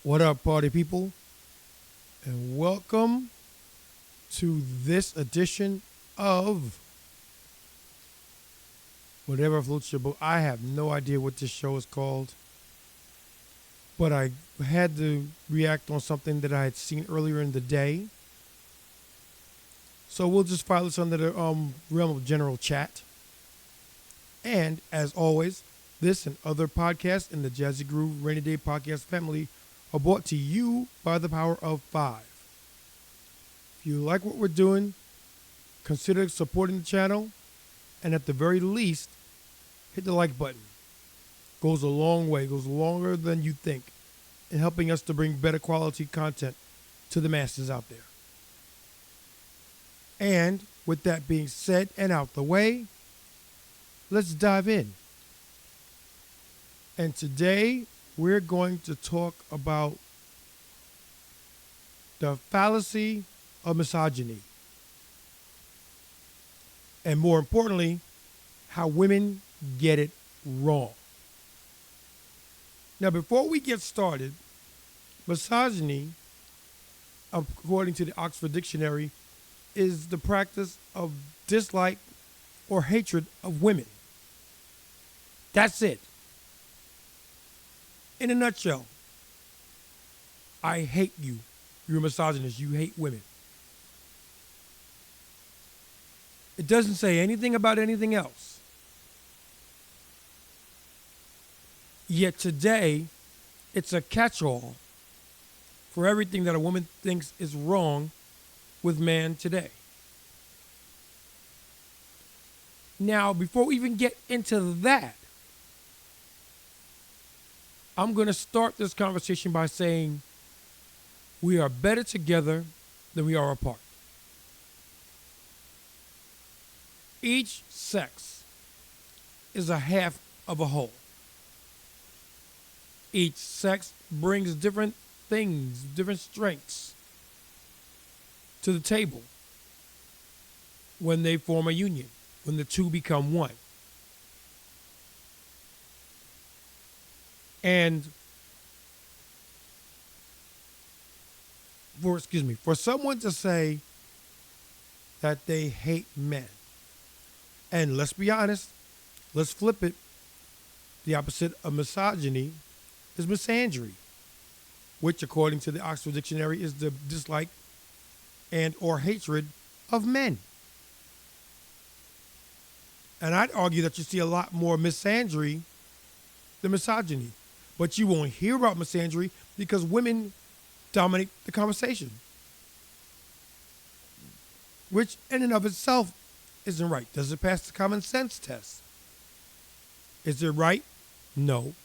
What up, party people? And welcome to this edition of whatever floats your boat. I have no idea what this show is called, but I had to react on something that I had seen earlier in the day. So we'll just file this under the realm of general chat. And as always, this and other podcasts in the Jazzy Groove Rainy Day Podcast family are brought to you by the power of 5. If you like what we're doing, consider supporting the channel, and at the very least, hit the like button. Goes a long way, goes longer than you think in helping us to bring better quality content to the masses out there. And with that being said and out the way, let's dive in. And today, we're going to talk about the fallacy of misogyny. And more importantly, how women get it wrong. Now, before we get started, misogyny, according to the Oxford Dictionary, is the practice of dislike or hatred of women. That's it. In a nutshell, I hate you. You're a misogynist. You hate women. It doesn't say anything about anything else. Yet today, it's a catch-all for everything that a woman thinks is wrong with man today. Now, before we even get into that, I'm going to start this conversation by saying we are better together than we are apart. Each sex is a half of a whole. Each sex brings different things, different strengths to the table when they form a union, when the two become one. And for someone to say that they hate men, and let's be honest, let's flip it, the opposite of misogyny is misandry, which according to the Oxford Dictionary is the dislike and or hatred of men. And I'd argue that you see a lot more misandry than misogyny. But you won't hear about misandry because women dominate the conversation. Which in and of itself isn't right. Does it pass the common sense test? Is it right? No.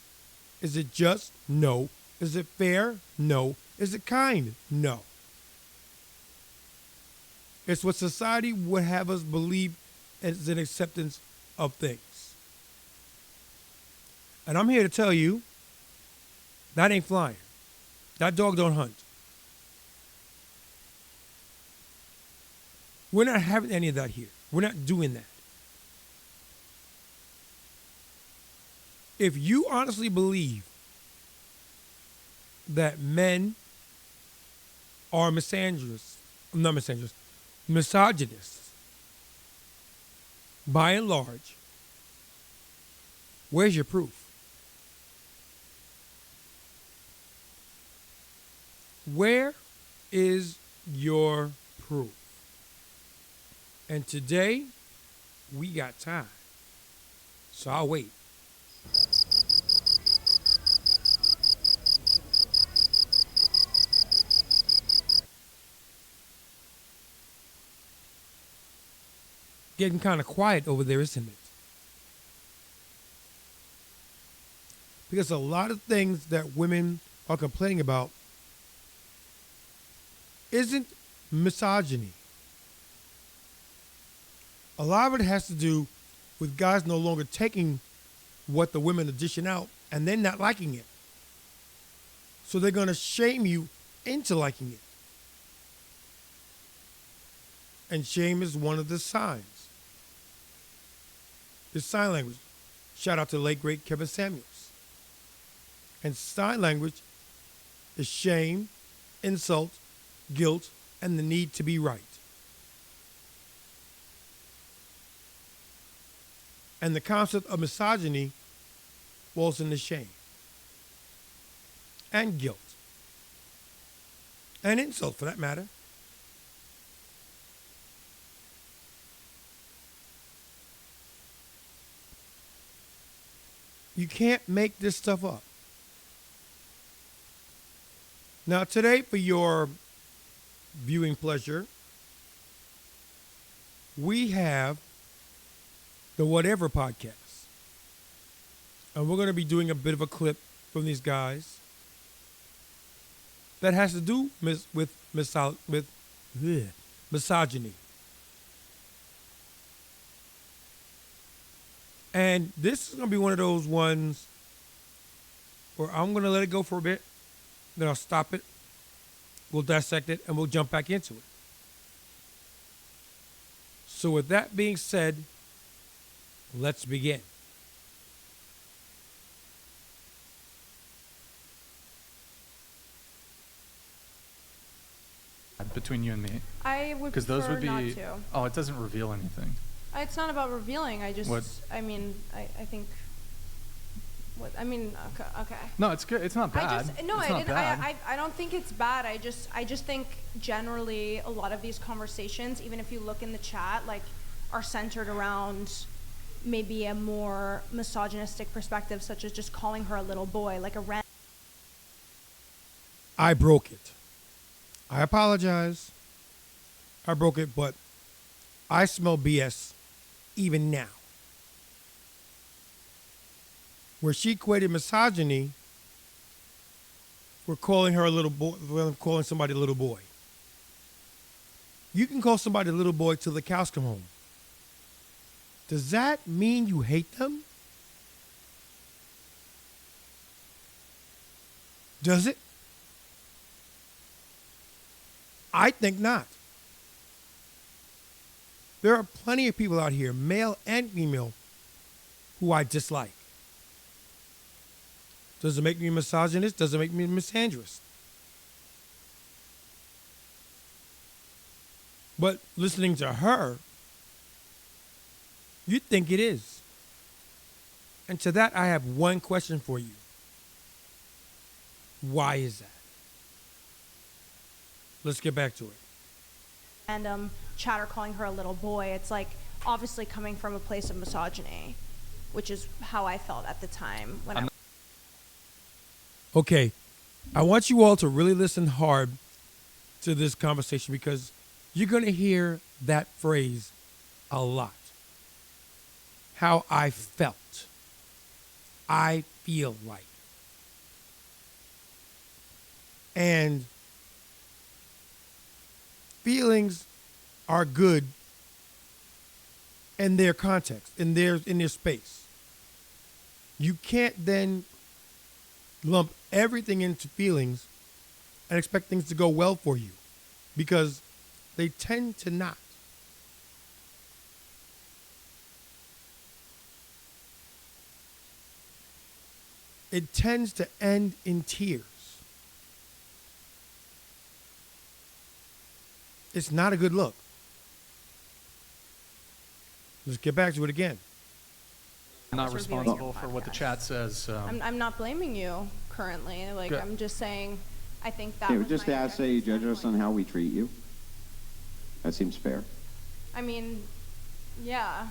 Is it just? No. Is it fair? No. Is it kind? No. It's what society would have us believe as an acceptance of things. And I'm here to tell you, that ain't flying. That dog don't hunt. We're not having any of that here. We're not doing that. If you honestly believe that men are misogynists, by and large, where's your proof? Where is your proof? And today, we got time. So I'll wait. Getting kind of quiet over there, isn't it? Because a lot of things that women are complaining about isn't misogyny. A lot of it has to do with guys no longer taking what the women are dishing out and then not liking it. So they're going to shame you into liking it. And shame is one of the signs. It's sign language. Shout out to the late, great Kevin Samuels. And sign language is shame, insult, guilt, and the need to be right. And the concept of misogyny falls into shame and guilt and insult, for that matter. You can't make this stuff up. Now, today, for your viewing pleasure, we have the Whatever podcast. And we're going to be doing a bit of a clip from these guys that has to do with misogyny. And this is going to be one of those ones where I'm going to let it go for a bit, then I'll stop it, we'll dissect it, and we'll jump back into it. So with that being said, let's begin. Between you and me, I would because prefer those would be. not to. Oh, it doesn't reveal anything. It's not about revealing. I just. What? I mean, I think. What I mean. Okay. No, it's good. It's not bad. I It's not bad. I don't think it's bad. I just think generally a lot of these conversations, even if you look in the chat, like, are centered around maybe a more misogynistic perspective, such as just calling her a little boy, like a random. I broke it. I apologize. I broke it, but I smell BS even now. Where she equated misogyny for calling her a little boy, calling somebody a little boy. You can call somebody a little boy till the cows come home. Does that mean you hate them? Does it? I think not. There are plenty of people out here, male and female, who I dislike. Does it make me a misogynist? Does it make me a misandrist? But listening to her, you'd think it is. And to that, I have one question for you. Why is that? Let's get back to it. And chatter calling her a little boy. It's like obviously coming from a place of misogyny, which is how I felt at the time when I. Okay, I want you all to really listen hard to this conversation because you're going to hear that phrase a lot. How I felt. I feel like. And feelings are good in their context, in their space. You can't then lump everything into feelings and expect things to go well for you because they tend to not. It tends to end in tears. It's not a good look. Let's get back to it again. I'm not responsible for what the chat says. I'm not blaming you currently. Like, Good. I'm just saying, I think that. Yeah, was just my to ask, say you judge us on how we treat you. That seems fair. I mean, yeah.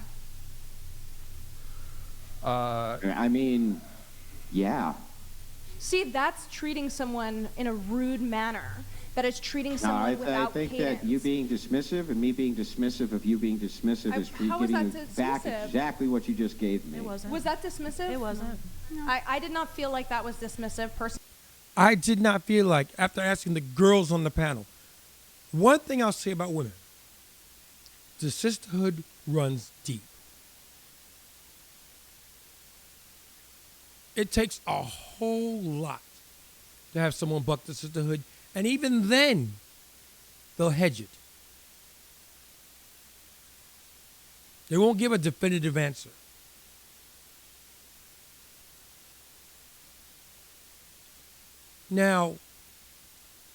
I mean, yeah. See, that's treating someone in a rude manner. That is treating No, someone I without think cadence. that you being dismissive and me being dismissive of you being dismissive is how was giving that you back dismissive? exactly what you just gave me. It wasn't. Was that dismissive? It wasn't. No. I did not feel like that was dismissive. Personally. I did not feel like, after asking the girls on the panel, one thing I'll say about women, the sisterhood runs deep. It takes a whole lot to have someone buck the sisterhood, and even then, they'll hedge it. They won't give a definitive answer. Now,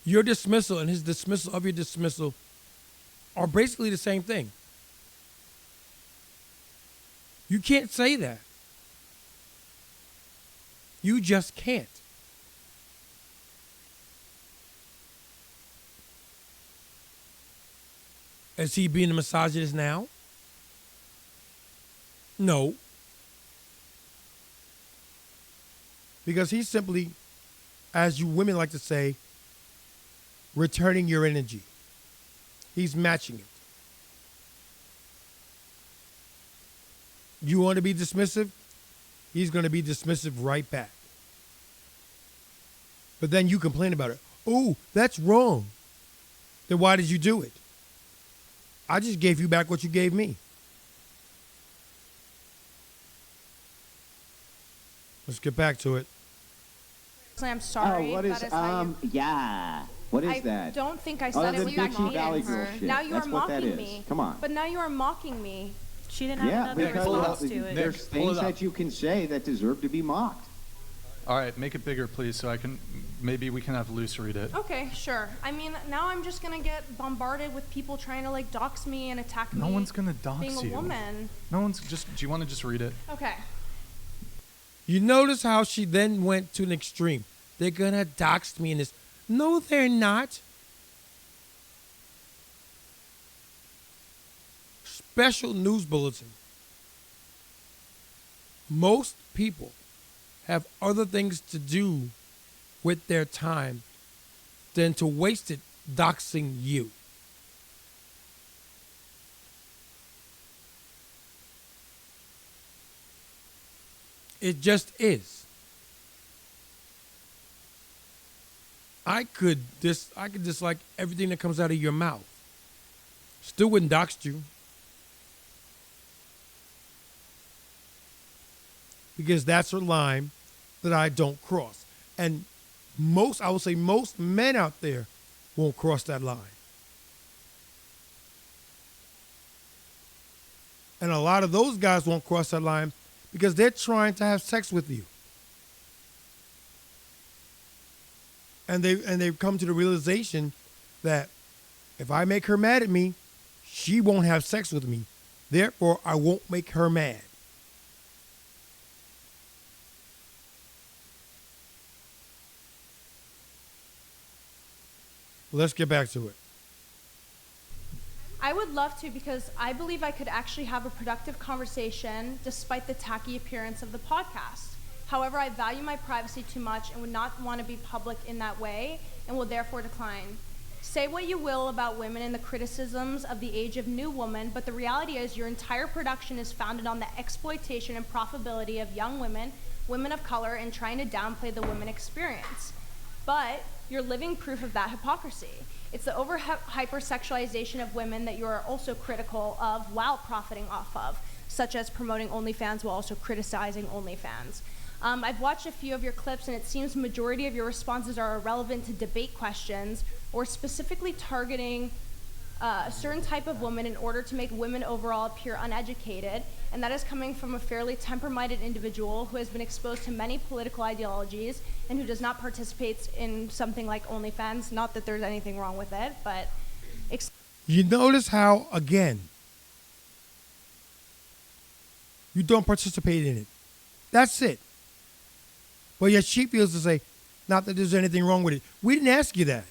Your dismissal and his dismissal of your dismissal are basically the same thing. You can't say that. You just can't. Is he being a misogynist now? No. Because he's simply, as you women like to say, returning your energy. He's matching it. You want to be dismissive? He's going to be dismissive right back. But then you complain about it. Oh, that's wrong. Then why did you do it? I just gave you back what you gave me. Let's get back to it. I'm sorry. Oh, what is, that is how you... yeah. What is I that? don't think I Oh, said the it. You Dixie actually Valley did. Girl shit. Now you That's are what that mocking is. me. Come on. But now you are mocking me. She didn't have Yeah, another because response to it. there's things that you can say that deserve to be mocked. All right, make it bigger, please, so maybe we can have Luce read it. Okay, sure. I mean, now I'm just gonna get bombarded with people trying to like dox me and attack me. No one's gonna dox being you. a woman. No one's do you want to just read it? Okay. You notice how she then went to an extreme. They're going to dox me in this. No, they're not. Special news bulletin. Most people have other things to do with their time than to waste it doxing you. It just is. I could dislike everything that comes out of your mouth. Still wouldn't dox you. Because that's a line that I don't cross. And I will say most men out there won't cross that line. And a lot of those guys won't cross that line because they're trying to have sex with you. And they've come to the realization that if I make her mad at me, she won't have sex with me. Therefore, I won't make her mad. Let's get back to it. I would love to because I believe I could actually have a productive conversation despite the tacky appearance of the podcast. However, I value my privacy too much and would not want to be public in that way and will therefore decline. Say what you will about women and the criticisms of the age of new woman, but the reality is your entire production is founded on the exploitation and profitability of young women, women of color, and trying to downplay the women experience. But you're living proof of that hypocrisy. It's the over-hypersexualization of women that you are also critical of while profiting off of, such as promoting OnlyFans while also criticizing OnlyFans. I've watched a few of your clips, and it seems the majority of your responses are irrelevant to debate questions or specifically targeting a certain type of woman in order to make women overall appear uneducated, and that is coming from a fairly temper-minded individual who has been exposed to many political ideologies and who does not participate in something like OnlyFans. Not that there's anything wrong with it, but... You notice how, again, you don't participate in it. That's it. But yet she feels to say, not that there's anything wrong with it. We didn't ask you that.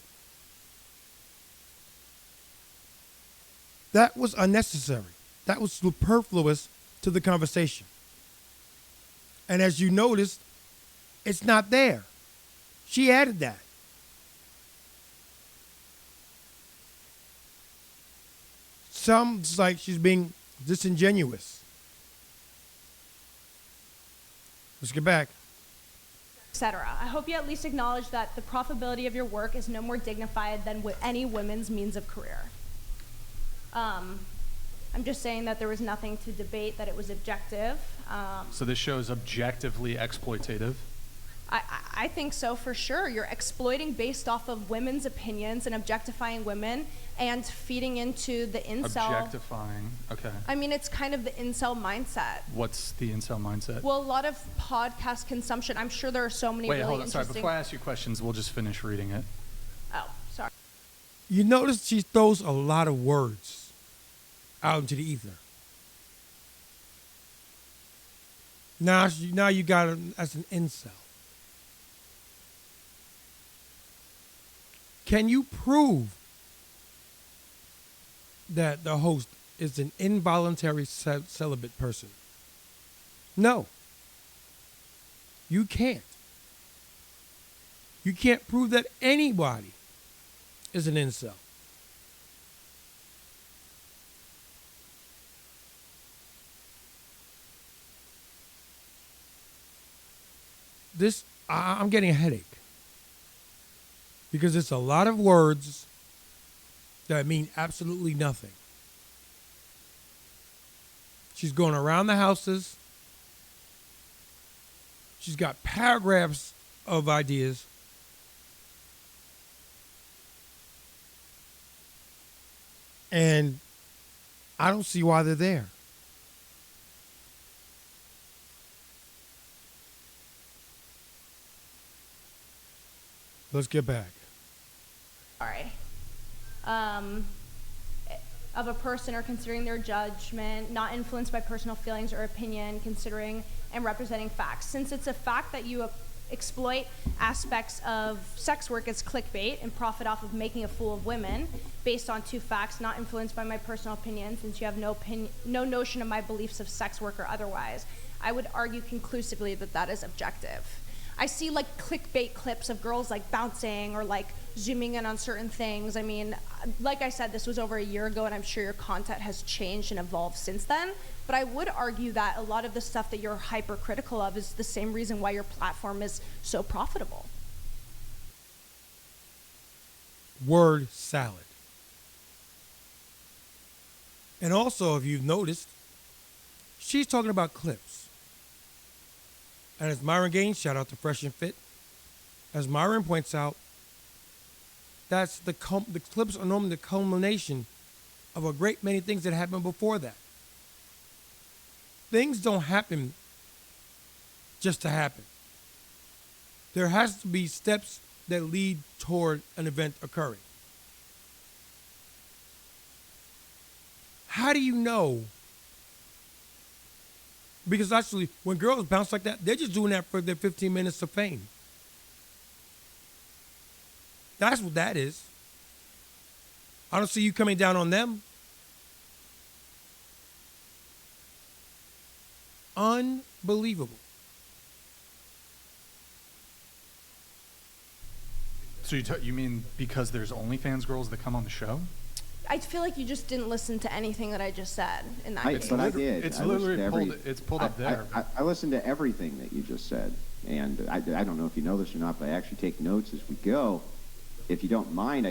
That was unnecessary. That was superfluous to the conversation. And as you noticed, it's not there. She added that. Sounds like she's being disingenuous. Let's get back. etc. I hope you at least acknowledge that the profitability of your work is no more dignified than any women's means of career. I'm just saying that there was nothing to debate, that it was objective. So this show is objectively exploitative. I think so, for sure. You're exploiting based off of women's opinions and objectifying women and feeding into the incel. Objectifying, okay. I mean, it's kind of the incel mindset. What's the incel mindset? Well, a lot of podcast consumption, I'm sure there are so many Wait, really hold on. Sorry, interesting... before I ask you questions, we'll just finish reading it. Oh, You notice she throws a lot of words out into the ether. Now you got her as an incel. Can you prove that the host is an involuntary celibate person? No. You can't. You can't prove that anybody is an incel. I'm getting a headache because it's a lot of words that mean absolutely nothing. She's going around the houses. She's got paragraphs of ideas. And I don't see why they're there. Let's get back. Sorry. Of a person or considering their judgment, not influenced by personal feelings or opinion, considering and representing facts. Since it's a fact that you exploit aspects of sex work as clickbait and profit off of making a fool of women based on two facts, not influenced by my personal opinion, since you have no notion of my beliefs of sex work or otherwise, I would argue conclusively that that is objective. I see like clickbait clips of girls like bouncing or like zooming in on certain things. I mean, like I said, this was over a year ago and I'm sure your content has changed and evolved since then. But I would argue that a lot of the stuff that you're hypercritical of is the same reason why your platform is so profitable. Word salad. And also, if you've noticed, she's talking about clips. And as Myron Gaines, shout out to Fresh and Fit, as Myron points out, that's the clips are normally the culmination of a great many things that happened before that. Things don't happen just to happen. There has to be steps that lead toward an event occurring. How do you know? Because actually, when girls bounce like that, they're just doing that for their 15 minutes of fame. That's what that is. I don't see you coming down on them. Unbelievable. So you mean because there's OnlyFans girls that come on the show? I feel like you just didn't listen to anything that I just said in that case. But I did. It's I literally pulled up there. I listened to everything that you just said, and I don't know if you know this or not, but I actually take notes as we go. If you don't mind,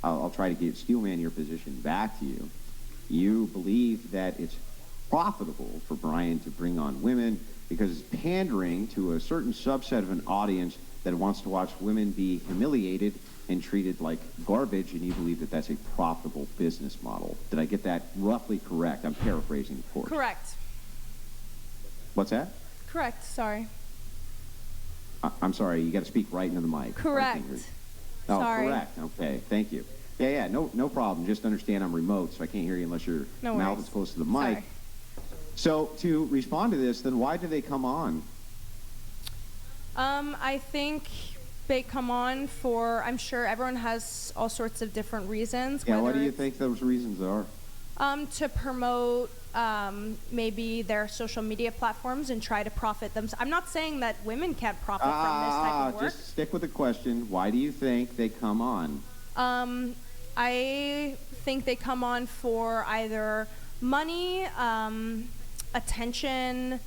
I'll try to steelman your position back to you. You believe that it's profitable for Brian to bring on women because it's pandering to a certain subset of an audience that wants to watch women be humiliated and treated like garbage, and you believe that that's a profitable business model. Did I get that roughly correct? I'm paraphrasing, of course. Correct. What's that? Correct, sorry. I'm sorry, you got to speak right into the mic. Correct. Oh, Sorry. Correct. Okay, thank you. Yeah, no problem. Just understand I'm remote, so I can't hear you unless your mouth is close to the mic. Sorry. So to respond to this, then why do they come on? I think they come on for, I'm sure everyone has all sorts of different reasons. Yeah, what do you think those reasons are? To promote maybe their social media platforms and try to profit them. I'm not saying that women can't profit from this type of work. Just stick with the question. Why do you think they come on? I think they come on for either money, attention,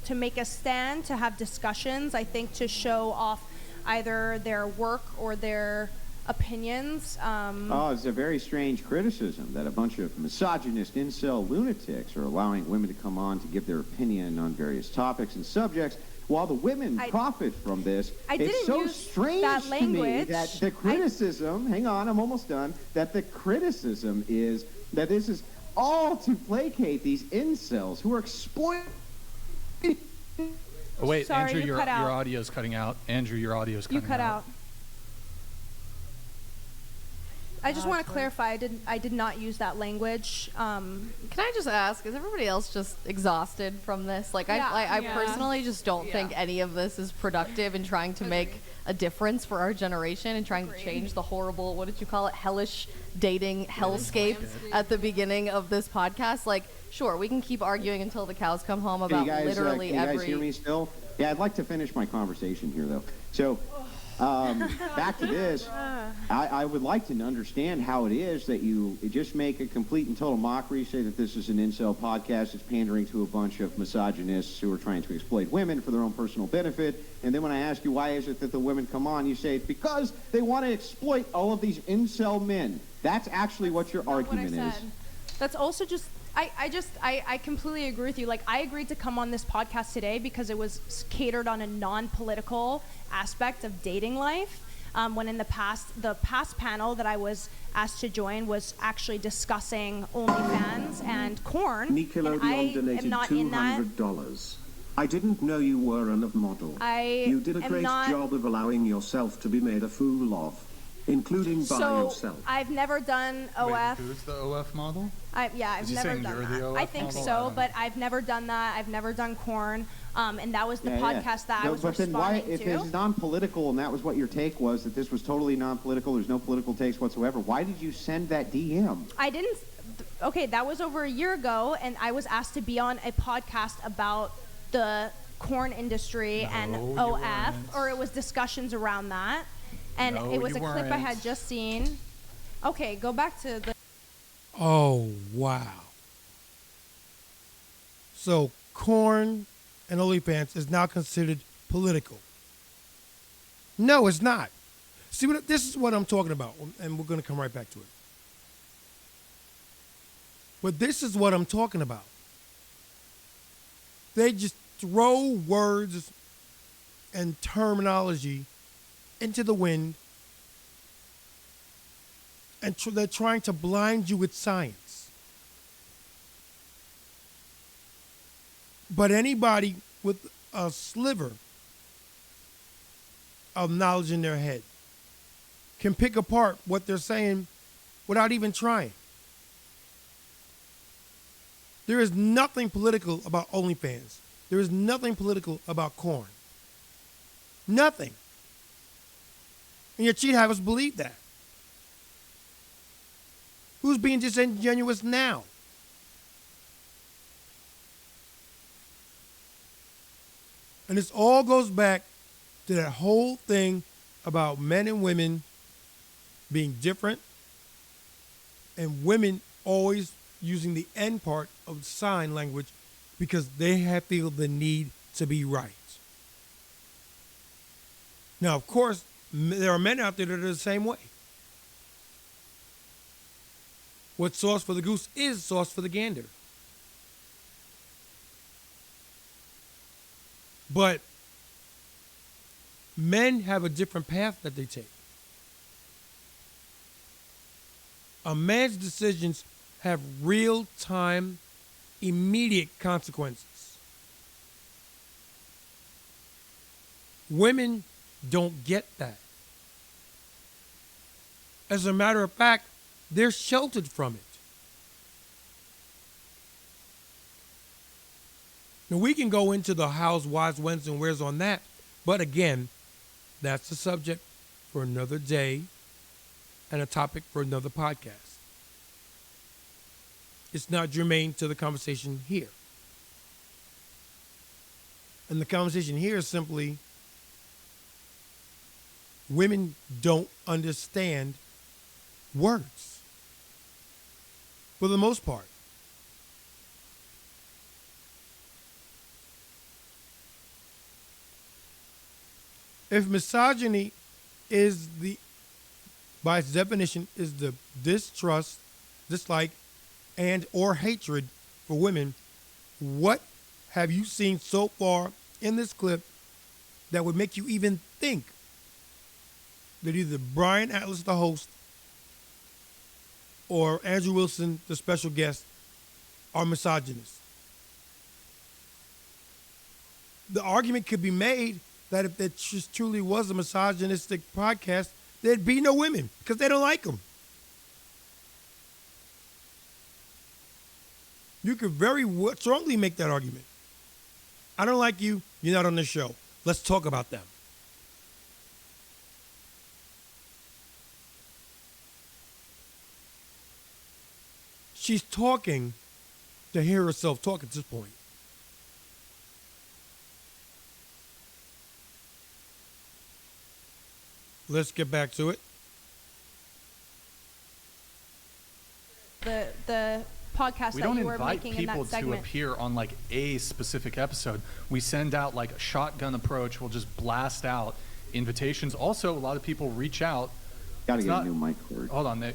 to make a stand, to have discussions, I think to show off either their work or their opinions. It's a very strange criticism that a bunch of misogynist incel lunatics are allowing women to come on to give their opinion on various topics and subjects while the women profit from this. It's so strange to me that the criticism, hang on, I'm almost done, that the criticism is that this is all to placate these incels who are exploiting. Oh, wait, Sorry, Andrew, you your cut out. audio's cutting out. Andrew, your audio's cutting out. You cut out. I just want to clarify. I did not use that language. Can I just ask, is everybody else just exhausted from this? Like, I personally just don't think any of this is productive in trying to make a difference for our generation and trying to change the horrible, what did you call it, hellish dating hellscape at the beginning of this podcast. Like, sure, we can keep arguing until the cows come home about literally every... Can you guys hear me still? Yeah, I'd like to finish my conversation here, though. So... back to this, I would like to understand how it is that you just make a complete and total mockery, say that this is an incel podcast, it's pandering to a bunch of misogynists who are trying to exploit women for their own personal benefit, and then when I ask you why is it that the women come on, you say it's because they want to exploit all of these incel men. That's actually what your argument is. That's also just... I completely agree with you. Like, I agreed to come on this podcast today because it was catered on a non-political aspect of dating life. When in the past panel that I was asked to join was actually discussing OnlyFans and porn. Nickelodeon donated $200. I didn't know you were an model. You did a great job of allowing yourself to be made a fool of. Including by yourself. I've never done OF. Wait, who's the OF model? I've never done that. I think so, but I've never done that. I've never done corn. And that was the podcast that I was responding to. But then why, if it's non-political and that was what your take was, that this was totally non-political, there's no political takes whatsoever, why did you send that DM? I didn't. Okay, that was over a year ago, and I was asked to be on a podcast about the corn industry and OF, or it was discussions around that. And it was a clip I had just seen. Okay, go back to the... Oh, wow. So, corn and OnlyFans is now considered political. No, it's not. See, this is what I'm talking about, and we're going to come right back to it. But this is what I'm talking about. They just throw words and terminology into the wind, and they're trying to blind you with science. But anybody with a sliver of knowledge in their head can pick apart what they're saying without even trying. There is nothing political about OnlyFans. There is nothing political about corn. Nothing. And your cheat havers believe that. Who's being disingenuous now? And this all goes back to that whole thing about men and women being different and women always using the end part of sign language because they feel the need to be right. Now, of course, there are men out there that are the same way. What's sauce for the goose is sauce for the gander. But men have a different path that they take. A man's decisions have real-time, immediate consequences. Women don't get that. As a matter of fact, they're sheltered from it. Now, we can go into the hows, whys, whens, and wheres on that, but again, that's a subject for another day and a topic for another podcast. It's not germane to the conversation here. And the conversation here is simply women don't understand words for the most part. If misogyny is by its definition, is the distrust, dislike, and or hatred for women, what have you seen so far in this clip that would make you even think that either Brian Atlas, the host, or Andrew Wilson, the special guest, are misogynists? The argument could be made that if it just truly was a misogynistic podcast, there'd be no women because they don't like them. You could very strongly make that argument. I don't like you. You're not on the show. Let's talk about them. She's talking to hear herself talk at this point. Let's get back to it. The podcast that you were making in that segment. We don't invite people to appear on like a specific episode. We send out like a shotgun approach. We'll just blast out invitations. Also, a lot of people reach out. Gotta get a new mic cord. Hold on.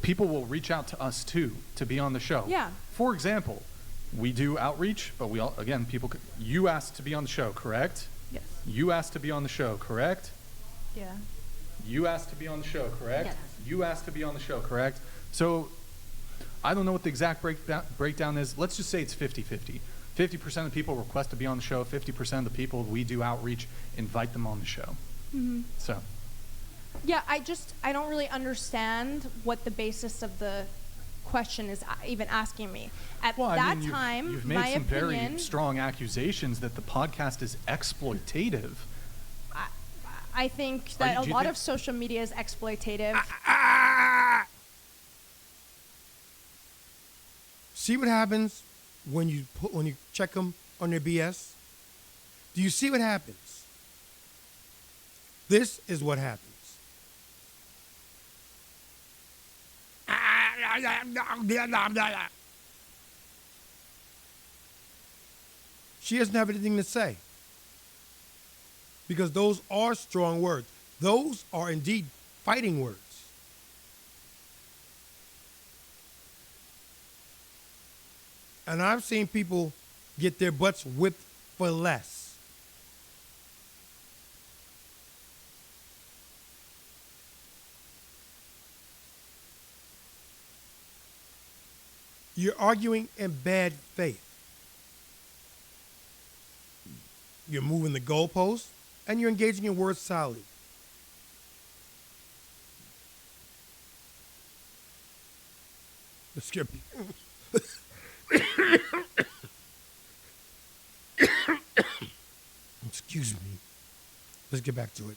People will reach out to us too to be on the show. Yeah. For example, we do outreach, but we all, again, you asked to be on the show, correct? Yes. You asked to be on the show, correct? Yeah. You asked to be on the show, correct? Yes. You asked to be on the show, correct? So I don't know what the exact breakdown is. Let's just say it's 50-50. 50% of people request to be on the show. 50% of the people we do outreach invite them on the show. Mm-hmm. So. Yeah, I don't really understand what the basis of the question is even asking me. At that time, you've made some very strong accusations that the podcast is exploitative. I think that a lot of social media is exploitative. See what happens when you check them on their BS? Do you see what happens? This is what happens. She doesn't have anything to say. Because those are strong words. Those are indeed fighting words. And I've seen people get their butts whipped for less. You're arguing in bad faith. You're moving the goalposts, and you're engaging in word salad. Skip. Excuse me. Let's get back to it.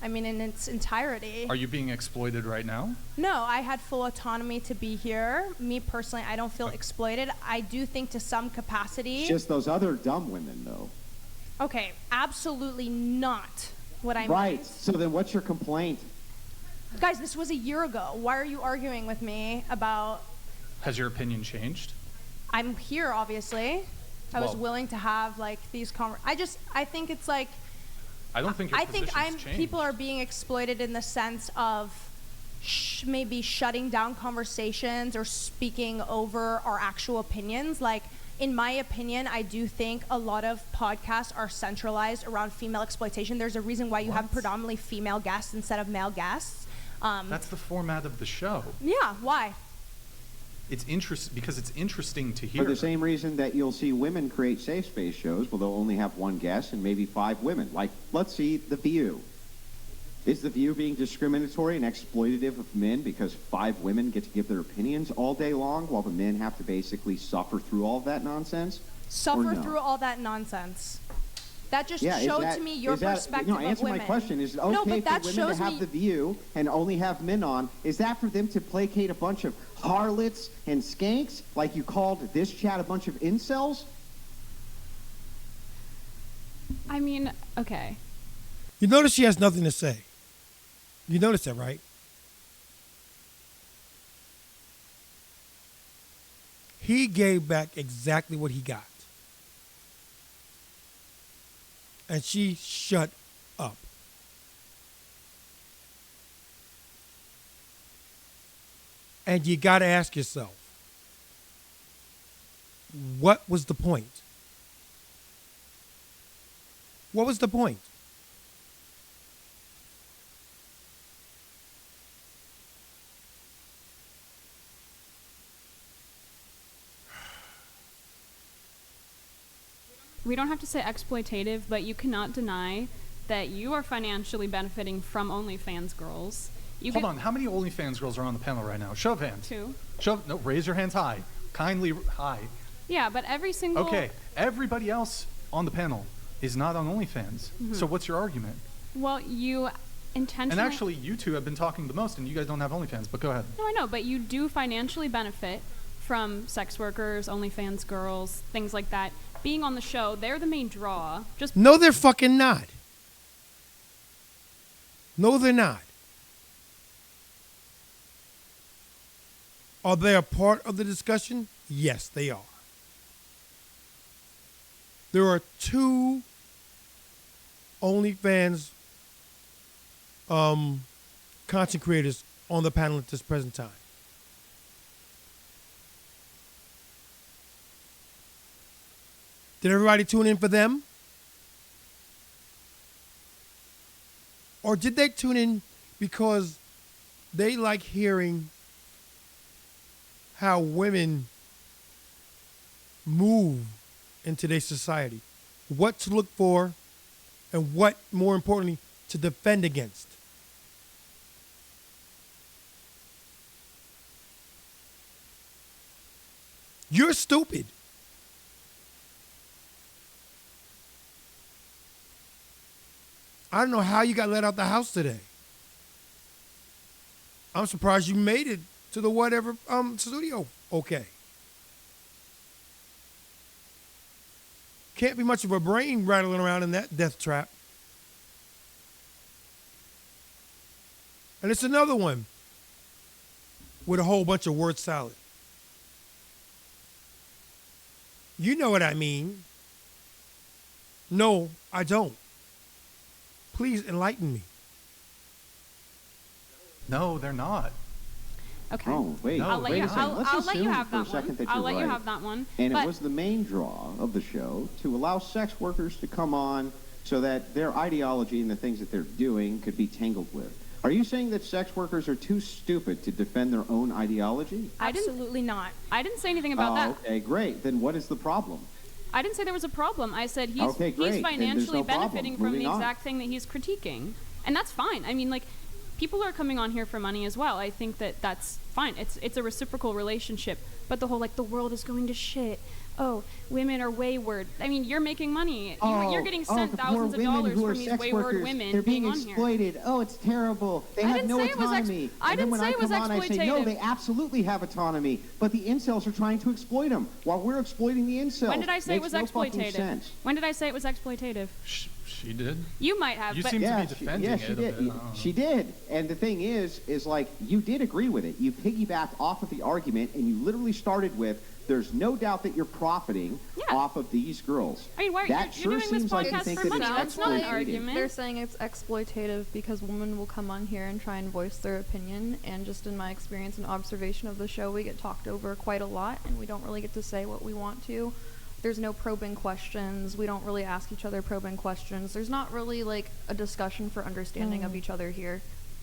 I mean, in its entirety. Are you being exploited right now? No, I had full autonomy to be here. Me personally, I don't feel exploited. I do think to some capacity. It's just those other dumb women, though. Okay, absolutely not what I meant. Right, so then what's your complaint? Guys, this was a year ago. Why are you arguing with me about... Has your opinion changed? I'm here, obviously. I was willing to have, like, these I think it's like... I don't think your position's changed. People are being exploited in the sense of maybe shutting down conversations or speaking over our actual opinions. Like, in my opinion, I do think a lot of podcasts are centralized around female exploitation. There's a reason why you have predominantly female guests instead of male guests. That's the format of the show. Yeah, why? It's because it's interesting to hear. For the same reason that you'll see women create safe space shows, well, they'll only have one guest and maybe 5 women. Like, let's see The View. Is The View being discriminatory and exploitative of men because 5 women get to give their opinions all day long while the men have to basically suffer through all of that nonsense? Suffer through all that nonsense. That just showed to me your perspective of women. Answer my question. Is it okay for women to have The View and only have men on? Is that for them to placate a bunch of harlots and skanks like you called this chat a bunch of incels? I mean, okay. You notice she has nothing to say. You notice that, right? He gave back exactly what he got. And she shut up. And you got to ask yourself, what was the point? What was the point? We don't have to say exploitative, but you cannot deny that you are financially benefiting from OnlyFans girls. Hold on. How many OnlyFans girls are on the panel right now? Show of hands. 2. No, raise your hands high. Kindly high. Yeah, but every single... Okay, everybody else on the panel is not on OnlyFans. Mm-hmm. So what's your argument? Well, you intentionally... And actually, you two have been talking the most, and you guys don't have OnlyFans, but go ahead. No, I know, but you do financially benefit from sex workers, OnlyFans girls, things like that. Being on the show, they're the main draw. No, they're fucking not. No, they're not. Are they a part of the discussion? Yes, they are. There are 2 OnlyFans content creators on the panel at this present time. Did everybody tune in for them? Or did they tune in because they like hearing how women move in today's society? What to look for and what, more importantly, to defend against? You're stupid. I don't know how you got let out the house today. I'm surprised you made it to the whatever studio. Okay. Can't be much of a brain rattling around in that death trap. And it's another one with a whole bunch of word salad. You know what I mean. No, I don't. Please enlighten me. No, they're not. Okay. Oh, wait. I'll let wait you. a second. Let's I'll let you assume have for a that second one. that you're I'll let right. you have that one. And but it was the main draw of the show to allow sex workers to come on so that their ideology and the things that they're doing could be tangled with. Are you saying that sex workers are too stupid to defend their own ideology? Absolutely not. I didn't say anything about that. Okay, great. Then what is the problem? I didn't say there was a problem. I said he's financially benefiting from the exact thing that he's critiquing. And that's fine. I mean, like, people are coming on here for money as well. I think that that's fine. It's a reciprocal relationship. But the whole, like, the world is going to shit. Oh, women are wayward. I mean, you're making money. You're getting sent thousands of dollars from these wayward women They're being on here. exploited. Oh, it's terrible. They have no autonomy. I didn't say it was I say, no, they absolutely have autonomy. But the incels are trying to exploit them while we're exploiting the incels. When did I say it was exploitative? When did I say it was exploitative? She did. You might have. You but seem to be defending it. She did. She did. And the thing is like, you did agree with it. You piggybacked off of the argument, and you literally started with, there's no doubt that you're profiting off of these girls. I mean, why that you're doing this podcast for money? That's not an argument. They're saying it's exploitative because women will come on here and try and voice their opinion. And just in my experience and observation of the show, we get talked over quite a lot, and we don't really get to say what we want to. There's no probing questions. We don't really ask each other probing questions. There's not really like a discussion for understanding of each other here.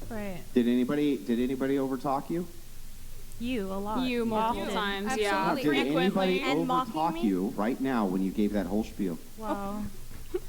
Right. Did anybody overtalk you? You a lot. You multiple times, Absolutely. Did anybody And overtalk you right now when you gave that whole spiel? Wow.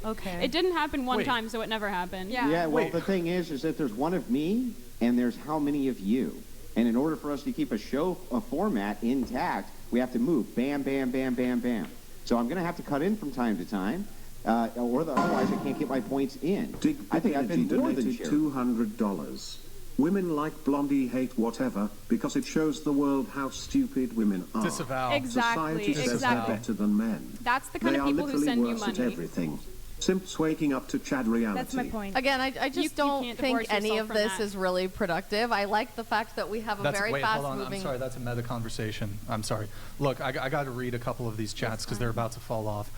Okay. It didn't happen one time, so it never happened. Yeah. Well, the thing is that there's one of me and there's how many of you. And in order for us to keep a format intact, we have to move. Bam, bam, bam, bam, bam. So I'm going to have to cut in from time to time, otherwise I can't get my points in. I think I've been more than shared. $200. Women like Blondie hate whatever because it shows the world how stupid women are. Disavow. Society says they're better than men. That's the kind of people who send you money. They are literally worse at everything. Simps waking up to Chad reality. That's my point. Again, I just don't think any of this is really productive. I like the fact that we have a very fast-moving... I'm sorry, that's a meta conversation. I'm sorry. Look, I got to read a couple of these chats because they're about to fall off.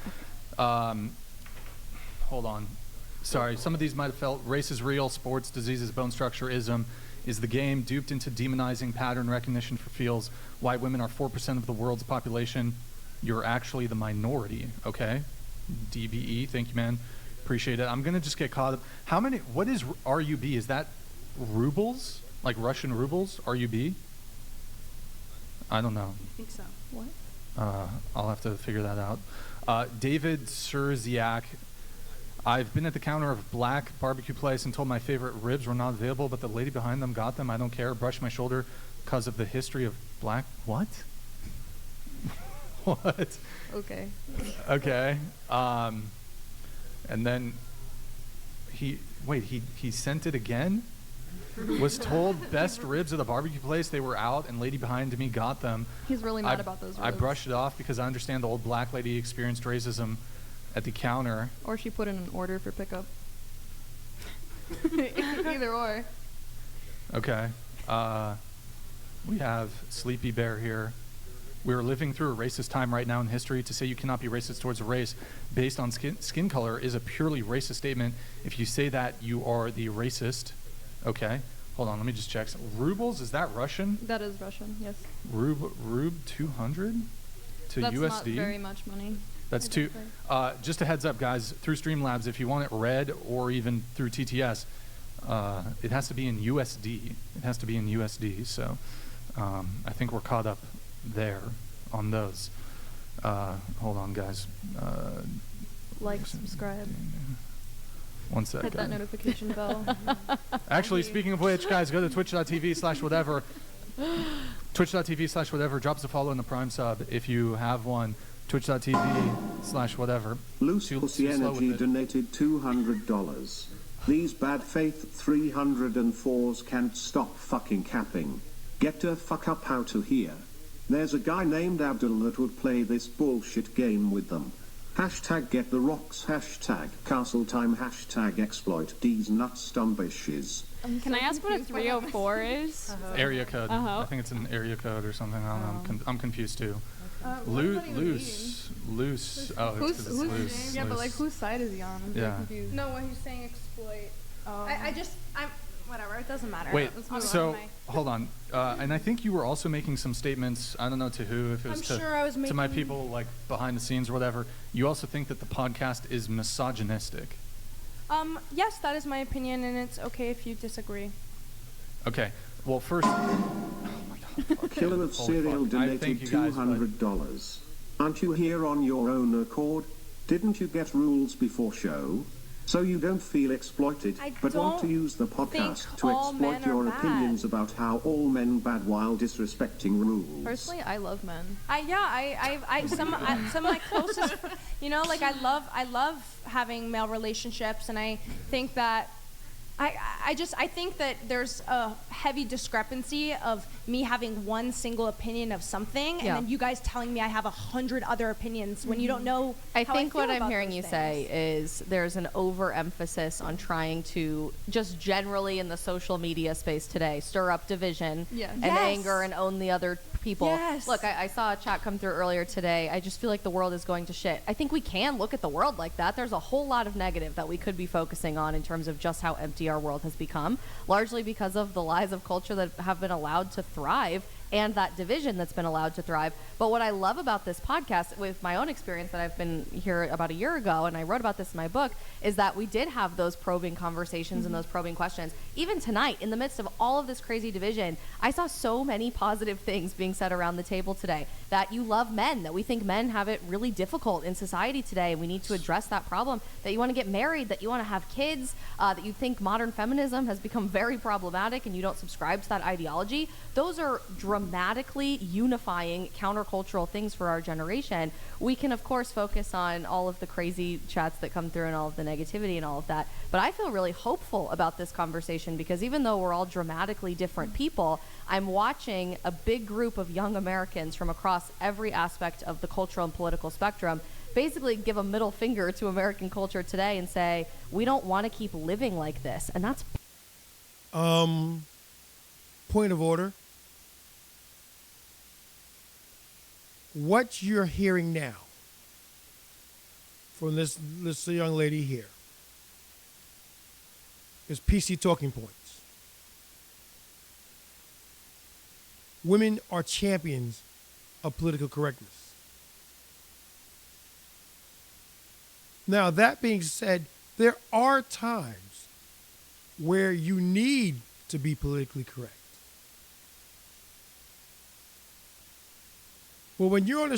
Hold on. Sorry, some of these might have felt race is real, sports, diseases, bone structure-ism is the game, duped into demonizing pattern recognition for feels, why women are 4% of the world's population. You're actually the minority, okay? DBE, thank you, man. Appreciate it. I'm going to just get caught up. What is RUB? Is that rubles? Like Russian rubles? RUB? I don't know. I think so. What? I'll have to figure that out. David Surziak, I've been at the counter of black barbecue place and told my favorite ribs were not available, but the lady behind them got them. I don't care. Brushed my shoulder because of the history of black. What? What? Okay. Okay. And then he sent it again? Was told best ribs at the barbecue place. They were out, and lady behind me got them. He's really mad about those ribs. I brushed it off because I understand the old black lady experienced racism at the counter. Or she put in an order for pickup. Either or. Okay. We have Sleepy Bear here. We are living through a racist time right now in history. To say you cannot be racist towards a race based on skin color is a purely racist statement. If you say that, you are the racist. Okay. Hold on, let me just check. Rubles, is that Russian? That is Russian, yes. Rub 200 to That's USD? That's not very much money. That's two. Just a heads up, guys. Through Streamlabs, if you want it read or even through TTS, it has to be in USD. It has to be in USD. So I think we're caught up there on those. Hold on, guys. Like, subscribe. One sec. Hit that notification bell. Actually, speaking of which, guys, go to twitch.tv/whatever. Twitch.tv/whatever. Drop us a follow in the Prime sub if you have one. Twitch.tv/whatever. Loose Pussy Energy donated $200. These bad faith 304s can't stop fucking capping. Get the fuck up out of here. There's a guy named Abdul that would play this bullshit game with them. Hashtag get the rocks, hashtag castle time, hashtag exploit these nuts bitches. Can I ask what a 304 is? Area code. I think it's an area code or something. I don't know. I'm confused too. Loose. Oh, it's loose. Yeah, but like whose side is he on? I'm very confused. No, when he's saying exploit. I'm whatever. It doesn't matter. Wait. So hold on. And I think you were also making some statements. I don't know to who. If it was to my people like behind the scenes or whatever. You also think that the podcast is misogynistic. Yes, that is my opinion, and it's okay if you disagree. Okay. Well, first. Oh my God. Killer of Cereal donated $200. Aren't you here on your own accord? Didn't you get rules before show? So you don't feel exploited, but want to use the podcast to exploit your opinions about how all men bad while disrespecting rules. Personally, I love men. Some of my closest, like I love having male relationships, and I think that I think that there's a heavy discrepancy of me having one single opinion of something, and then you guys telling me I have 100 other opinions when you don't know. I think what I'm hearing you say is there's an overemphasis on trying to just generally in the social media space today stir up division and anger and own the other people. Yes. Look, I saw a chat come through earlier today. I just feel like the world is going to shit. I think we can look at the world like that. There's a whole lot of negative that we could be focusing on in terms of just how empty our world has become, largely because of the lies of culture that have been allowed to thrive and that division that's been allowed to thrive. But what I love about this podcast, with my own experience that I've been here about a year ago, and I wrote about this in my book, is that we did have those probing conversations and those probing questions. Even tonight, in the midst of all of this crazy division, I saw so many positive things being said around the table today. That you love men, that we think men have it really difficult in society today, and we need to address that problem. That you want to get married, that you want to have kids, that you think modern feminism has become very problematic and you don't subscribe to that ideology. Those are dramatically unifying countercultural things for our generation. We can, of course, focus on all of the crazy chats that come through and all of the negativity and all of that. But I feel really hopeful about this conversation because even though we're all dramatically different people, I'm watching a big group of young Americans from across every aspect of the cultural and political spectrum basically give a middle finger to American culture today and say, we don't want to keep living like this. And that's... Point of order. What you're hearing now from this young lady here is PC talking points. Women are champions of political correctness. Now, that being said, there are times where you need to be politically correct. Well, when you're on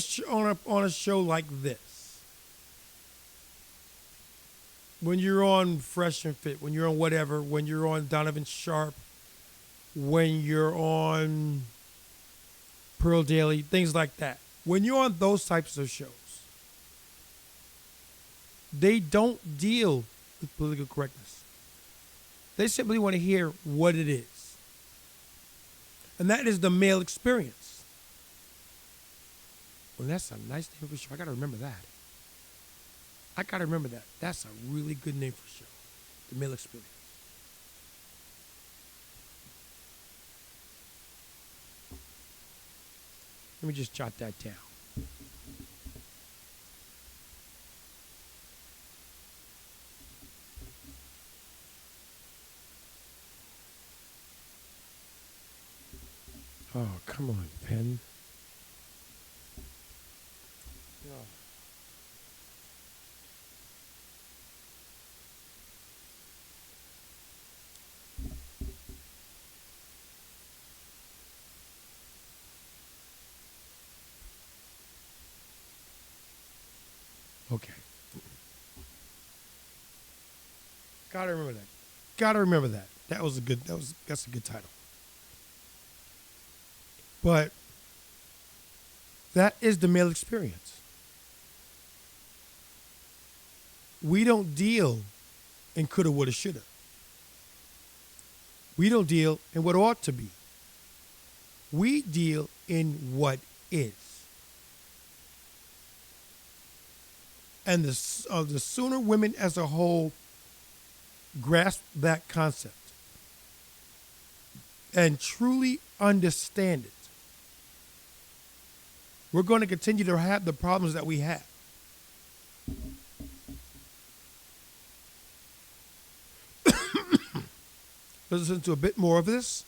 a show like this, when you're on Fresh and Fit, when you're on whatever, when you're on Donovan Sharp, when you're on Pearl Daily, things like that. When you're on those types of shows, they don't deal with political correctness. They simply want to hear what it is. And that is the male experience. Well, that's a nice name for a show. I got to remember that. That's a really good name for a show. The male experience. Let me just jot that down. Oh, come on, pen. Oh. Okay. Gotta remember that. That's a good title. But that is the male experience. We don't deal in coulda, woulda, shoulda. We don't deal in what ought to be. We deal in what is. And the sooner women as a whole grasp that concept and truly understand it, we're going to continue to have the problems that we have. Let's listen to a bit more of this.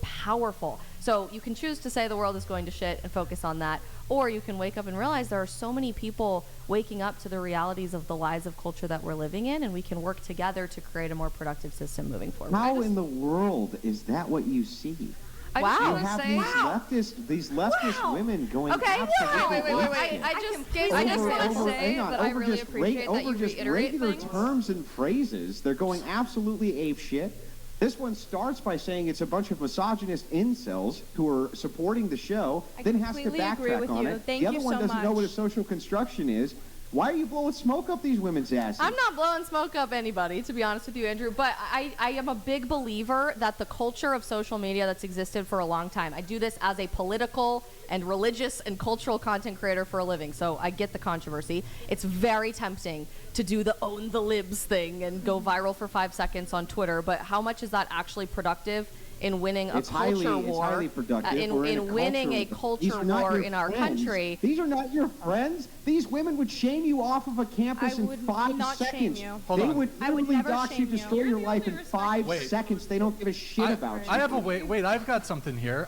Powerful. So you can choose to say the world is going to shit and focus on that, or you can wake up and realize there are so many people waking up to the realities of the lies of culture that we're living in, and we can work together to create a more productive system moving forward. How in the world is that what you see? Wow. You have these leftist women going absolutely wait. I just want to say that I really appreciate that you reiterate regular things. terms and phrases, they're going absolutely ape shit. This one starts by saying it's a bunch of misogynist incels who are supporting the show, then has to backtrack on it. The other one doesn't know what a social construction is. Why are you blowing smoke up these women's asses? I'm not blowing smoke up anybody, to be honest with you, Andrew, but I am a big believer that the culture of social media that's existed for a long time, I do this as a political and religious and cultural content creator for a living, so I get the controversy. It's very tempting to do the own the libs thing and go viral for 5 seconds on Twitter, but how much is that actually productive in winning a culture war? It's highly productive. In winning a culture war in our country. These are not your friends. These women would shame you off of a campus in 5 seconds. They would literally dox you, destroy your life in 5 seconds. They don't give a shit about you. Wait, I've got something here.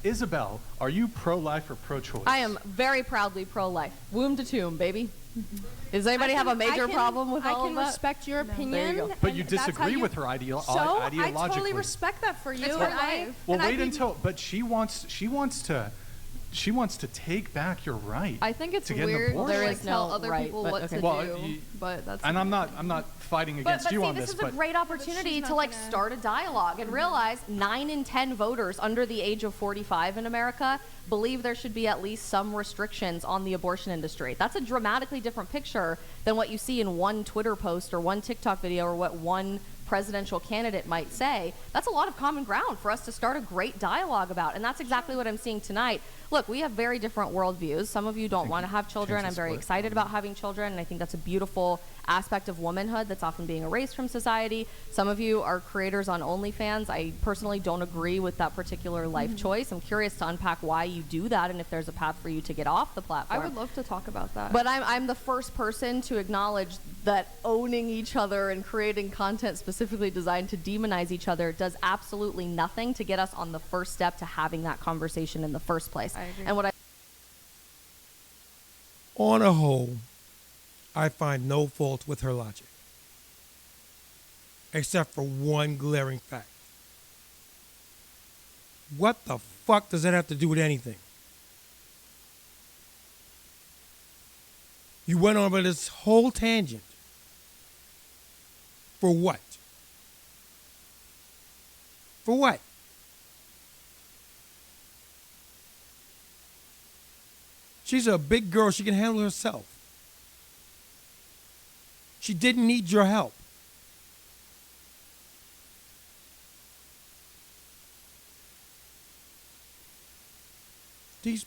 Isabel, are you pro-life or pro-choice? I am very proudly pro-life. Womb to tomb, baby. Does anybody have a major problem with all of that? I can respect your opinion. There you go. But you disagree with her ideologically. I totally respect that for you. It's her life. Well, wait until. But she wants to take back your right. I think it's to get weird. An abortion. There is tell no other right, people but what okay. to do. But that's. And I'm not fighting against you on this this. But this is a great opportunity to start a dialogue and realize 9 in 10 voters under the age of 45 in America believe there should be at least some restrictions on the abortion industry. That's a dramatically different picture than what you see in one Twitter post or one TikTok video or what one presidential candidate might say. That's a lot of common ground for us to start a great dialogue about, and that's exactly what I'm seeing tonight. Look, we have very different worldviews. Some of you don't want to have children. I'm very excited about having children, and I think that's a beautiful aspect of womanhood that's often being erased from society. Some of you are creators on OnlyFans. I personally don't agree with that particular life choice. I'm curious to unpack why you do that and if there's a path for you to get off the platform. I would love to talk about that. But I'm the first person to acknowledge that owning each other and creating content specifically designed to demonize each other does absolutely nothing to get us on the first step to having that conversation in the first place. I agree. And On a whole, I find no fault with her logic, except for one glaring fact. What the fuck does that have to do with anything? You went over this whole tangent. For what? For what? She's a big girl. She can handle herself. She didn't need your help. These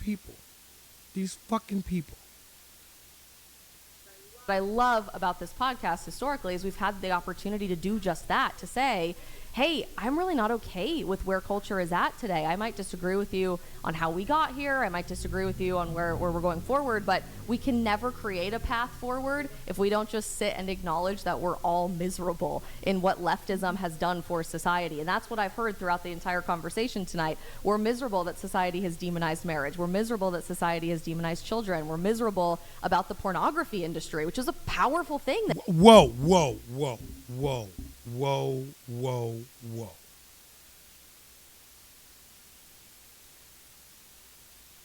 people. These fucking people. What I love about this podcast historically is we've had the opportunity to do just that, to say, hey, I'm really not okay with where culture is at today. I might disagree with you on how we got here. I might disagree with you on where we're going forward, but we can never create a path forward if we don't just sit and acknowledge that we're all miserable in what leftism has done for society. And that's what I've heard throughout the entire conversation tonight. We're miserable that society has demonized marriage. We're miserable that society has demonized children. We're miserable about the pornography industry, which is a powerful thing. Whoa.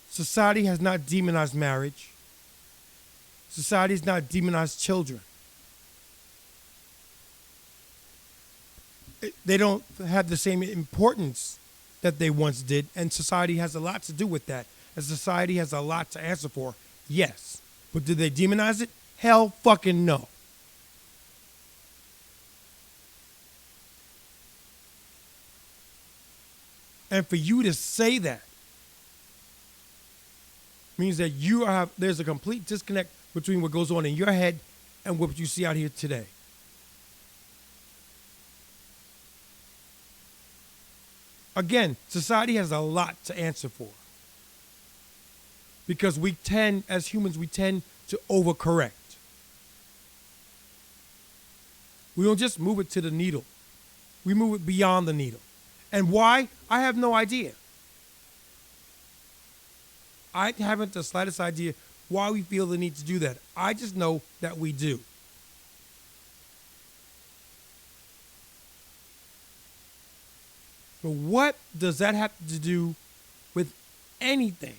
Society has not demonized marriage. Society has not demonized children. They don't have the same importance that they once did, and society has a lot to do with that. And society has a lot to answer for, yes. But did they demonize it? Hell fucking no. And for you to say that means that there's a complete disconnect between what goes on in your head and what you see out here today. Again, society has a lot to answer for. Because as humans, we tend to overcorrect. We don't just move it to the needle. We move it beyond the needle. And why? I have no idea. I haven't the slightest idea why we feel the need to do that. I just know that we do. But what does that have to do with anything?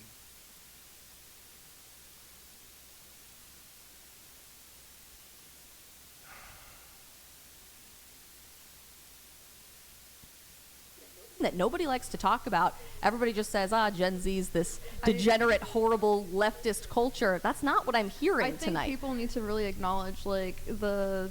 That nobody likes to talk about. Everybody just says, Gen Z's this degenerate, horrible leftist culture. That's not what I'm hearing tonight. I think people need to really acknowledge like the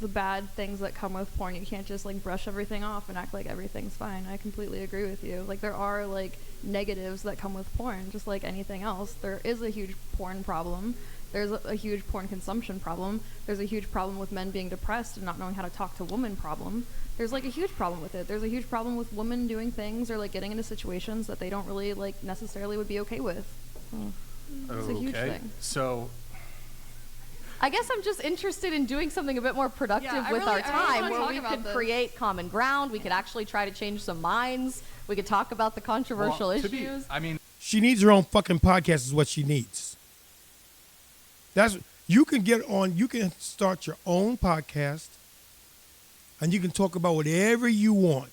bad things that come with porn. You can't just like brush everything off and act like everything's fine. I completely agree with you. Like there are like negatives that come with porn, just like anything else. There is a huge porn problem. There's a huge porn consumption problem. There's a huge problem with men being depressed and not knowing how to talk to women problem. There's like a huge problem with it. There's a huge problem with women doing things or like getting into situations that they don't really like necessarily would be okay with. It's a huge thing. So I guess I'm just interested in doing something a bit more productive with our time, where we could create common ground. We could actually try to change some minds. We could talk about the controversial issues. She needs her own fucking podcast is what she needs. You can start your own podcast and you can talk about whatever you want.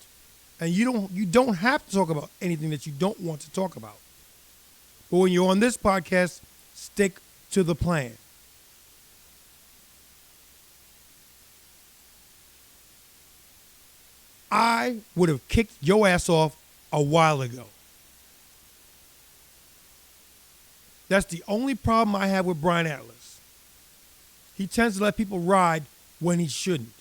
And you don't have to talk about anything that you don't want to talk about. But when you're on this podcast, stick to the plan. I would have kicked your ass off a while ago. That's the only problem I have with Brian Atlas. He tends to let people ride when he shouldn't.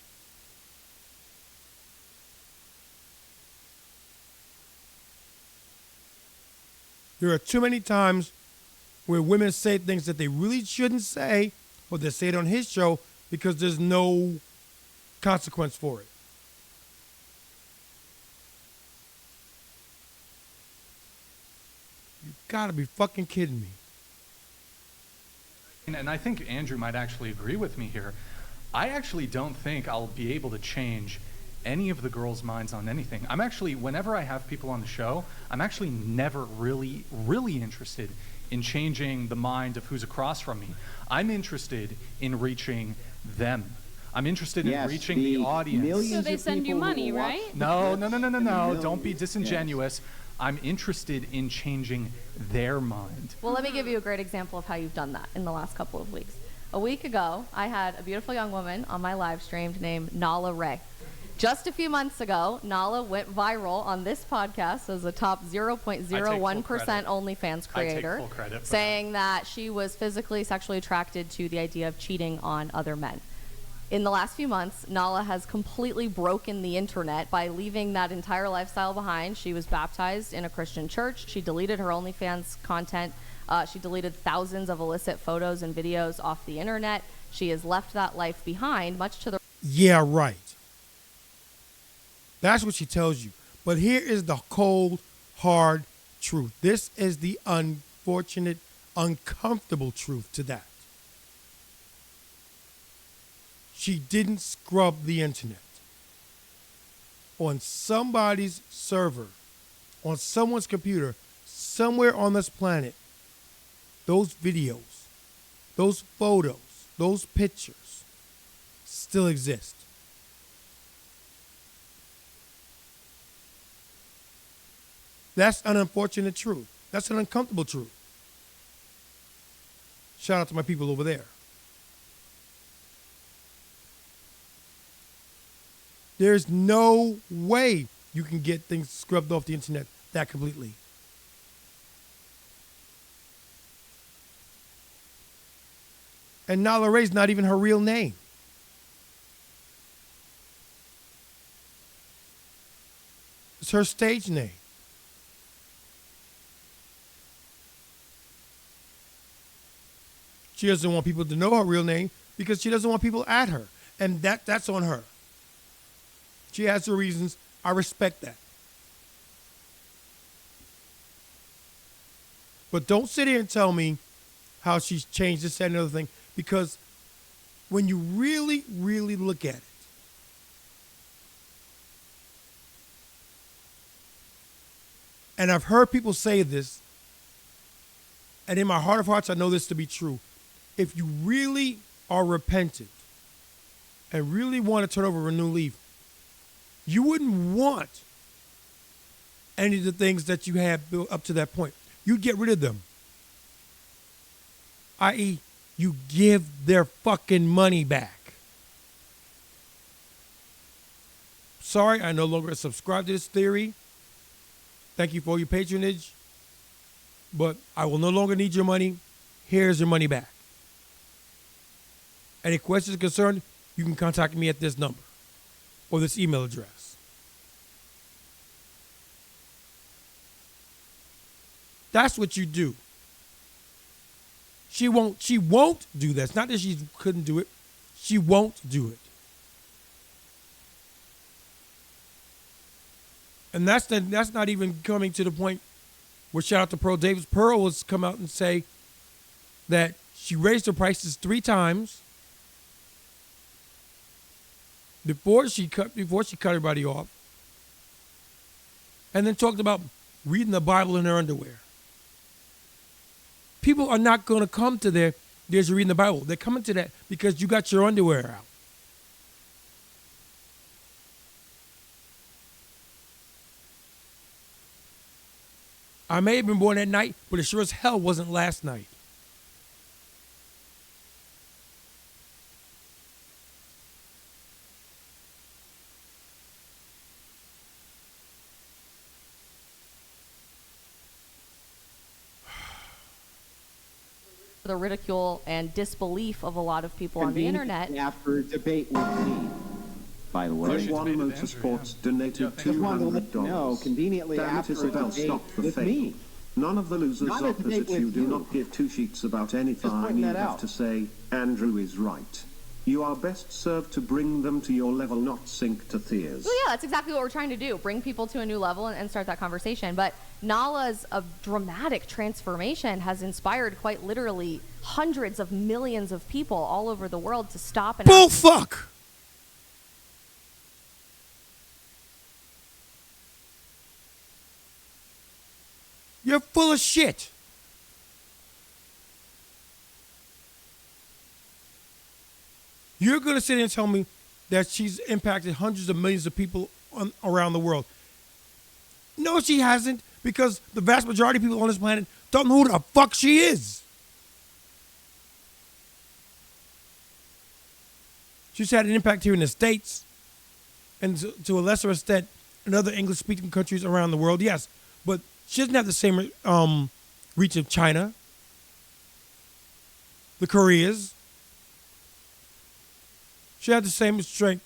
There are too many times where women say things that they really shouldn't say, or they say it on his show because there's no consequence for it. You gotta be fucking kidding me. And I think Andrew might actually agree with me here. I actually don't think I'll be able to change any of the girls' minds on anything. I'm actually, whenever I have people on the show, I'm actually never really interested in changing the mind of who's across from me. I'm interested in reaching them. I'm interested in reaching the audience. So they send you money, right? No. Don't be disingenuous. I'm interested in changing their mind. Well, let me give you a great example of how you've done that in the last couple of weeks. A week ago, I had a beautiful young woman on my live stream named Nala Ray. Just a few months ago, Nala went viral on this podcast as a top 0.01% OnlyFans creator, saying that she was physically, sexually attracted to the idea of cheating on other men. In the last few months, Nala has completely broken the internet by leaving that entire lifestyle behind. She was baptized in a Christian church. She deleted her OnlyFans content. She deleted thousands of illicit photos and videos off the internet. She has left that life behind, much to the... Yeah, right. That's what she tells you. But here is the cold, hard truth. This is the unfortunate, uncomfortable truth to that. She didn't scrub the internet. On somebody's server, on someone's computer, somewhere on this planet, those videos, those photos, those pictures still exist. That's an unfortunate truth. That's an uncomfortable truth. Shout out to my people over there. There's no way you can get things scrubbed off the internet that completely. And Nala Ray's not even her real name. It's her stage name. She doesn't want people to know her real name because she doesn't want people at her. And that's on her. She has her reasons. I respect that. But don't sit here and tell me how she's changed this, that, and the other thing, because when you really, really look at it, and I've heard people say this, and in my heart of hearts, I know this to be true. If you really are repentant and really want to turn over a new leaf, you wouldn't want any of the things that you had built up to that point. You'd get rid of them. I.e., you give their fucking money back. Sorry, I no longer subscribe to this theory. Thank you for your patronage. But I will no longer need your money. Here's your money back. Any questions or concern, you can contact me at this number or this email address. That's what you do. She won't do that. It's not that she couldn't do it. She won't do it. And that's not even coming to the point where, shout out to Pearl Davis. Pearl has come out and say that she raised her prices 3 times before she cut everybody off, and then talked about reading the Bible in her underwear. People are not going to come to there's reading the Bible. They're coming to that because you got your underwear out. I may have been born that night, but it sure as hell wasn't last night. The ridicule and disbelief of a lot of people on the internet. After a debate with me, by the way. One Motorsports donated $200. No, conveniently after Isabel, stop the fake. None of the losers opposite you do not give 2 sheets about anything. You have to say, Andrew is right. You are best served to bring them to your level, not sink to tears. Well, yeah, that's exactly what we're trying to do. Bring people to a new level and start that conversation. But Nala's dramatic transformation has inspired quite literally hundreds of millions of people all over the world to stop and... Bullfuck! You're full of shit. You're going to sit here and tell me that she's impacted hundreds of millions of people around the world. No, she hasn't, because the vast majority of people on this planet don't know who the fuck she is. She's had an impact here in the States and to a lesser extent in other English-speaking countries around the world, yes. But she doesn't have the same reach of China, the Koreas. She had the same strength,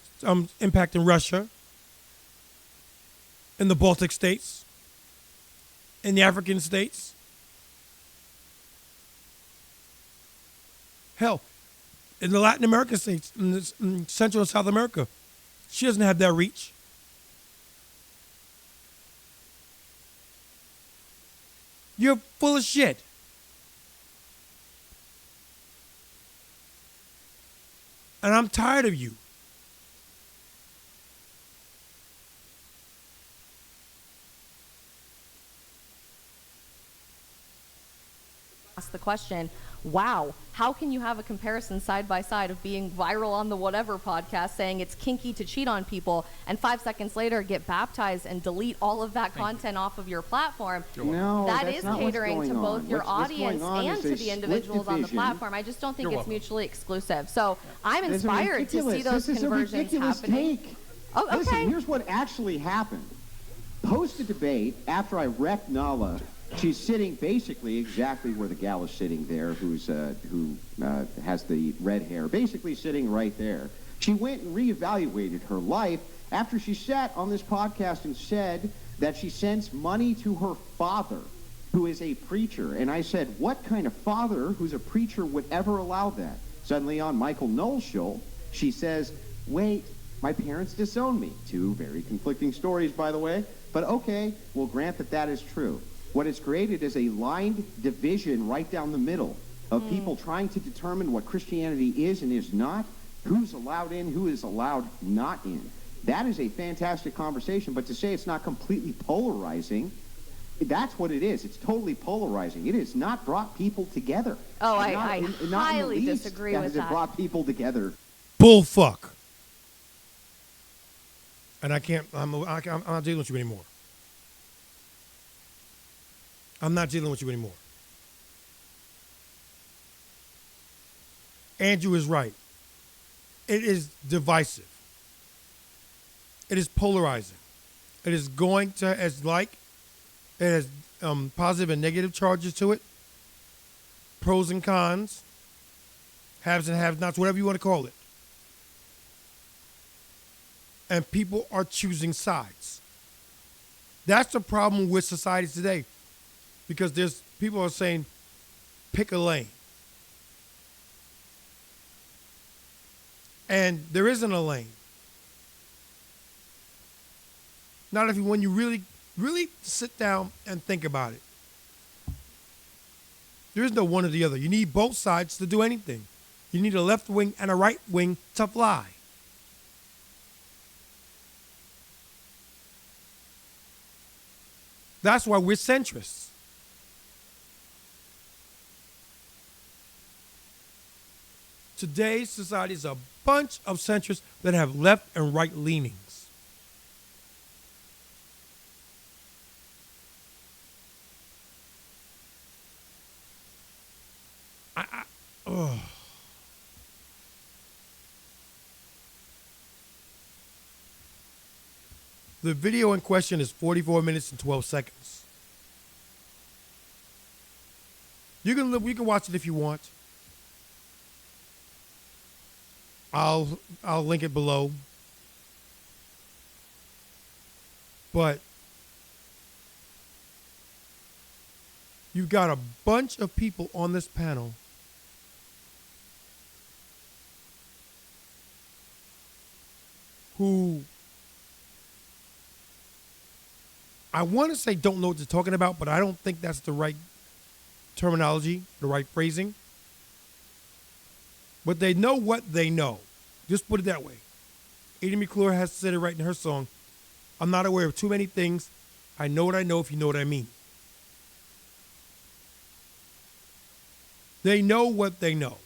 impact in Russia, in the Baltic states, in the African states. Hell, in the Latin American states, in Central and South America, she doesn't have that reach. You're full of shit. And I'm tired of you. Ask the question, wow, how can you have a comparison side by side of being viral on the whatever podcast saying it's kinky to cheat on people and 5 seconds later get baptized and delete all of that content off of your platform? No, that that's is not catering what's to going both on. your What's audience going on and is to a the split individuals on the division. platform. I just don't think You're it's welcome. mutually exclusive. So I'm This is inspired to see those This is a conversions ridiculous happening. take. Oh, okay. Listen, here's what actually happened. Post a debate after I wrecked Nala. She's sitting basically exactly where the gal is sitting there, who has the red hair, basically sitting right there. She went and reevaluated her life after she sat on this podcast and said that she sends money to her father, who is a preacher. And I said, what kind of father who's a preacher would ever allow that? Suddenly on Michael Knowles' show, she says, wait, my parents disowned me. Two very conflicting stories, by the way. But okay, we'll grant that that is true. What it's created is a lined division right down the middle of people trying to determine what Christianity is and is not, who's allowed in, who is allowed not in. That is a fantastic conversation, but to say it's not completely polarizing, that's what it is. It's totally polarizing. It has not brought people together. Oh, And I not in the highly least disagree has with it that. brought people together. Bullfuck. And I'm not dealing with you anymore. I'm not dealing with you anymore. Andrew is right. It is divisive. It is polarizing. It is going to, it has positive and negative charges to it, pros and cons, haves and have-nots, whatever you want to call it. And people are choosing sides. That's the problem with society today. Because people are saying, pick a lane. And there isn't a lane. Not when you really, really sit down and think about it. There is no one or the other. You need both sides to do anything. You need a left wing and a right wing to fly. That's why we're centrists. Today's society is a bunch of centrists that have left and right leanings. The video in question is 44 minutes and 12 seconds. You can watch it if you want. I'll link it below. But you've got a bunch of people on this panel who I want to say don't know what they're talking about, but I don't think that's the right terminology, the right phrasing. But they know what they know. Just put it that way. Ada McClure has said it right in her song. I'm not aware of too many things. I know what I know, if you know what I mean. They know what they know.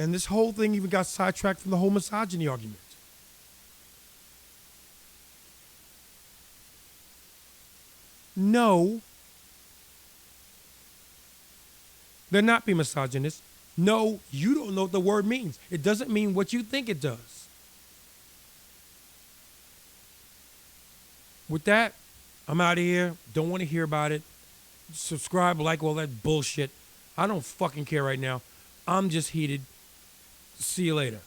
And this whole thing even got sidetracked from the whole misogyny argument. No, they're not being misogynist. No, you don't know what the word means. It doesn't mean what you think it does. With that, I'm out of here. Don't want to hear about it. Subscribe, like all that bullshit. I don't fucking care right now. I'm just heated. See you later.